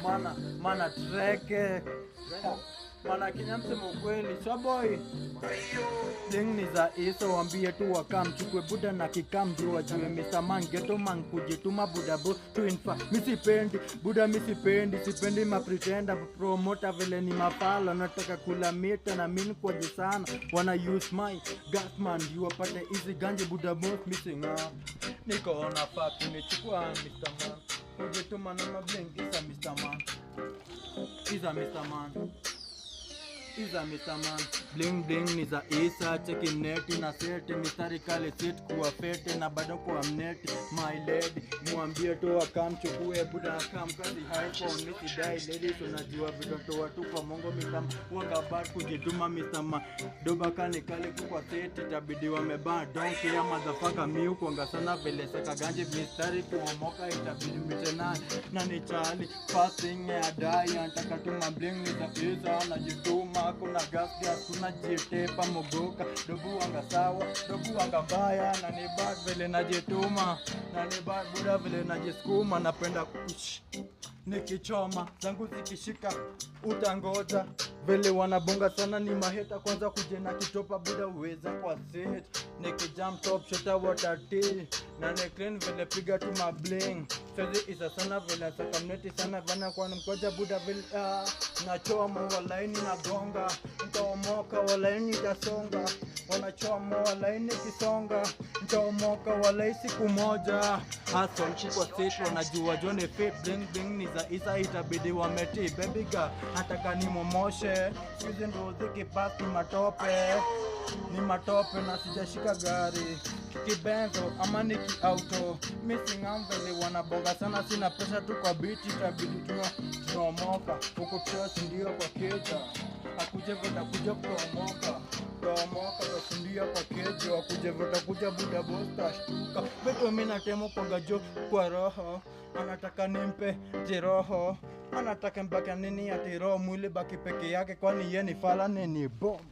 Mana treke. Mana kinyamse mkweli. So boy. Ding ni za iso wambie tu wakam. Chukwe buda na kikam juu wajue Mr. Man. Geto man kujituma buda bo tu infa. Misipendi, buda misipendi. Sipendi mapretenda promota vile ni mapala. Nataka kula mita na mini kwa jisana. Wanna use my gas man. You wapate easy ganje buda most missing up. Niko ona fuck nimechukua Mr. Man. Kujituma na mabling isa Mr. Man. Isa Mr. Man. Iza Mr. Man. Bling bling ni za isa. Cheki neti na seti. Mistari kale sit kuwa fete. Na bado kuwa mneti. My lady muambie tu wakam chukue buda wakam. Kazi iPhone misi die lady. Tunajua vidoto watu kwa mongo Mr. Man. Wanga bad kujituma Mr. Man. Doba kani kale kukwa seti. Tabidi wameba donkey ya motherfucker miu. Kuanga sana vele seka ganji. Mistari kuomoka itabidi mitenani. Na ni chali first thing ya die. Antaka tuma bling ni za isa. Najituma kuna gas kuna jitepa mogoka dobu wanga sawa dobu wanga mbaya na ni bad vile najituma na ni bad buda vile najiskuma napenda kush nikichoma zangu zikishika utangoja vile wanabonga sana ni maheta kwanza kuje na kitopa buda uweza kwa set nikijump top shota water tea na neclean vile piga tu mabling sasa isa sana vile sakamneti sana vana kwa mkoja buda vile nachoma walaini na gonga ntaomoka walaini itasonga wanachoma walaini kisonga ntaomoka walai siku moja hasa mchukwa set wanajua jone fit bling bling ni za isa itabidi wameti baby girl nataka ni momoshe sizi ndo zikipasi ni matope na sijashika gari kibenzo ama niki auto missing amvele wanabonga sana sina pesa tu kwa biti itabidi tunaomoka huko church ndio kwa keja akuje vota kuja kuomoka basi ndio kwa keja wakuje vota kuja buda bosta shtuka beto mimi natemo kwa gajo kwa roho anataka nimpe jeroho anataka mbaka nini ati roho mwili baki peke yake kwani yeye ni fala nini bombo